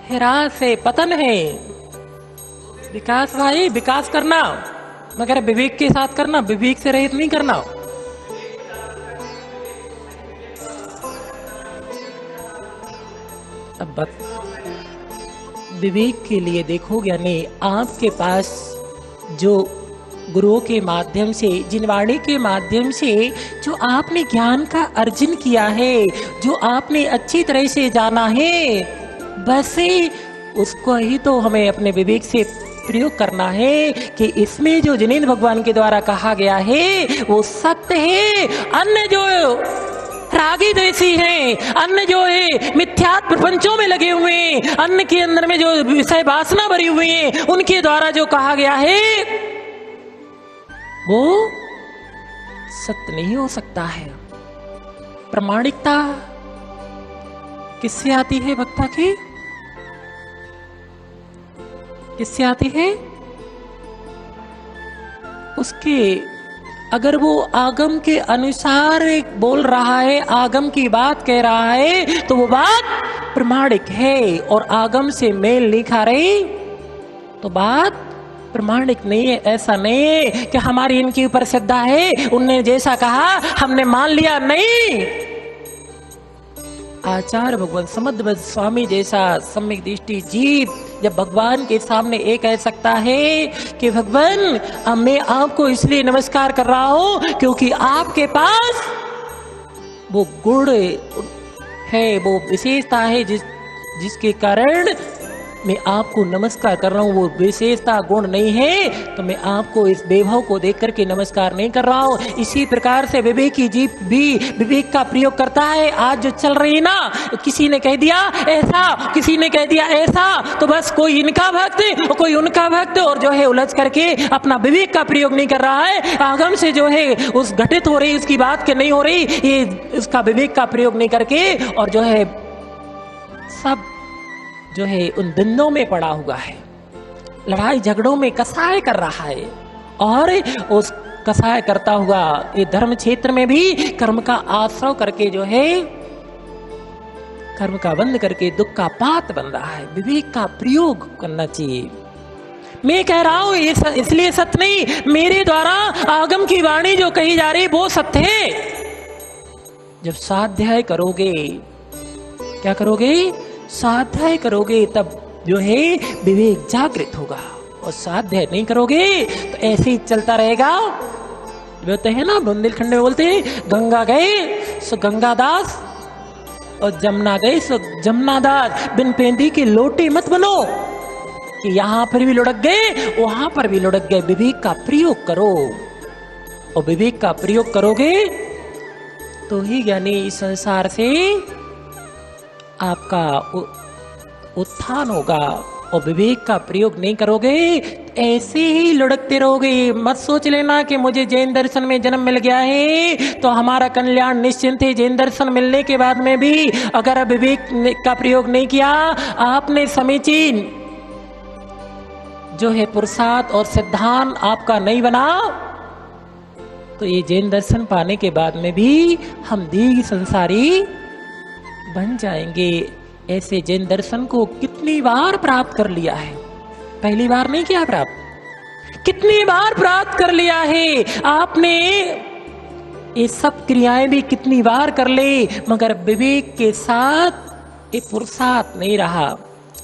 ह्रास है, पतन है। विकास भाई विकास करना, मगर विवेक के साथ करना, विवेक से रहित नहीं करना। अब विवेक के लिए देखो यानी आपके पास जो गुरुओं के माध्यम से, जिनवाणी के माध्यम से जो आपने ज्ञान का अर्जन किया है, जो आपने अच्छी तरह से जाना है, बस उसको ही तो हमें अपने विवेक से प्रयोग करना है कि इसमें जो जिनेंद्र भगवान के द्वारा कहा गया है वो सत्य है। अन्य जो रागी द्वेषी हैं, अन्य जो है मिथ्यात्व प्रपंचों में लगे हुए हैं, अन्य के अंदर में जो विषय वासना भरी हुई है, उनके द्वारा जो कहा गया है वो सत्य नहीं हो सकता है। प्रामाणिकता किससे आती है वक्ता की? किससे आती है? उसके अगर वो आगम के अनुसार बोल रहा है, आगम की बात कह रहा है, तो वो बात प्रामाणिक है, और आगम से मेल नहीं खा रही तो बात प्रामाणिक नहीं है। ऐसा नहीं है कि हमारी इनके ऊपर श्रद्धा है, उनने जैसा कहा हमने मान लिया, नहीं। आचार्य भगवान समद्र स्वामी जैसा सम्यक दृष्टि जीव जब भगवान के सामने ये कह सकता है कि भगवान मैं आपको इसलिए नमस्कार कर रहा हूं क्योंकि आपके पास वो गुण है, वो विशेषता है जिसके कारण मैं आपको नमस्कार कर रहा हूँ। वो विशेषता गुण नहीं है तो मैं आपको इस वैभव को देख करके नमस्कार नहीं कर रहा हूँ। इसी प्रकार से विवेकी जीव भी विवेक का प्रयोग करता है। आज जो चल रही है ना, किसी ने कह दिया ऐसा, किसी ने कह दिया ऐसा, तो बस कोई इनका भक्त और कोई उनका भक्त, और जो है उलझ करके अपना विवेक का प्रयोग नहीं कर रहा है। आगम से जो है उस घटित हो रही, उसकी बात के नहीं हो रही, ये उसका विवेक का प्रयोग नहीं करके, और जो है सब जो है उन बिंदुओं में पड़ा हुआ है, लड़ाई झगड़ों में कसाय कर रहा है, और उस कसाय करता हुआ ये धर्म क्षेत्र में भी कर्म का आश्रय करके जो है कर्म का बंद करके दुख का पात बन रहा है। विवेक का प्रयोग करना चाहिए। मैं कह रहा हूं ये इसलिए सत्य नहीं, मेरे द्वारा आगम की वाणी जो कही जा रही वो सत्य है। जब स्वाध्याय करोगे, क्या करोगे? स्वाध्याय करोगे तब जो है विवेक जागृत होगा, और स्वाध्याय नहीं करोगे तो ऐसे ही चलता रहेगा। बोलते हैं ना बुंदेलखंड में, बोलते हैं गंगा गए सो गंगादास और जमुना गए सो जमुनादास, बिन पेंदी के लोटे मत बनो कि यहां पर भी लुढ़क गए वहां पर भी लुढ़क गए। विवेक का प्रयोग करो, और विवेक का प्रयोग करोगे तो ही यानी इस संसार से आपका उत्थान होगा। और विवेक का प्रयोग नहीं करोगे ऐसे ही लुढ़कते रहोगे। मत सोच लेना कि मुझे जैन दर्शन में जन्म मिल गया है तो हमारा कल्याण निश्चिंत है। जैन दर्शन मिलने के बाद में भी अगर विवेक का प्रयोग नहीं किया, आपने समीचीन जो है पुरुषार्थ और सिद्धांत आपका नहीं बना, तो ये जैन दर्शन पाने के बाद में भी हम दीर्घ संसारी बन जाएंगे। ऐसे जैन दर्शन को कितनी बार प्राप्त कर लिया है, पहली बार नहीं किया प्राप्त, कितनी बार प्राप्त कर लिया है आपने। ये सब क्रियाएं भी कितनी बार कर ले, मगर विवेक के साथ ये पुरुषार्थ नहीं रहा।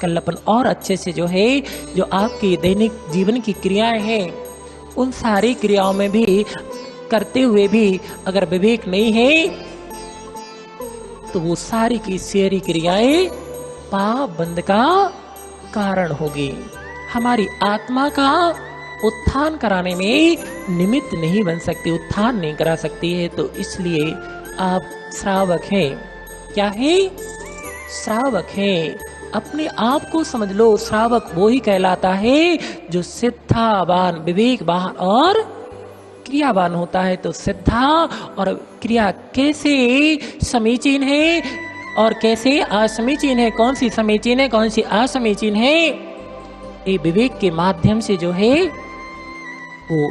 कल अपन और अच्छे से जो है जो आपकी दैनिक जीवन की क्रियाएं हैं उन सारी क्रियाओं में भी करते हुए भी अगर विवेक नहीं है तो वो सारी की सारी क्रियाएं पाप बंद का कारण होगी। हमारी आत्मा का उत्थान कराने में निमित्त नहीं बन सकती, उत्थान नहीं करा सकती है। तो इसलिए आप श्रावक हैं। क्या है? श्रावक हैं। अपने आप को समझ लो, श्रावक वो ही कहलाता है जो सिद्धावान, विवेकवान और क्रियावान होता है। तो सिद्धा और क्रिया कैसे समीचीन है और कैसे असमीचीन है, कौन सी समीचीन है कौन सी असमीचीन है, ये विवेक के माध्यम से जो है वो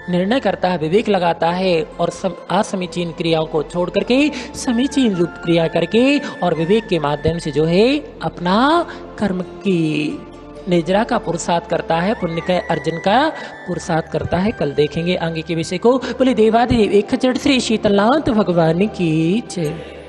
निर्णय करता है, विवेक लगाता है और असमीचीन क्रियाओं को छोड़ करके समीचीन रूप क्रिया करके और विवेक के माध्यम से जो है अपना कर्म की निजरा का पुरुषार्थ करता है, पुण्य का अर्जन का पुरुषार्थ करता है। कल देखेंगे आगे के विषय को। बोले देवादेव एक खचड़ श्री शीतलनाथ भगवान की जय।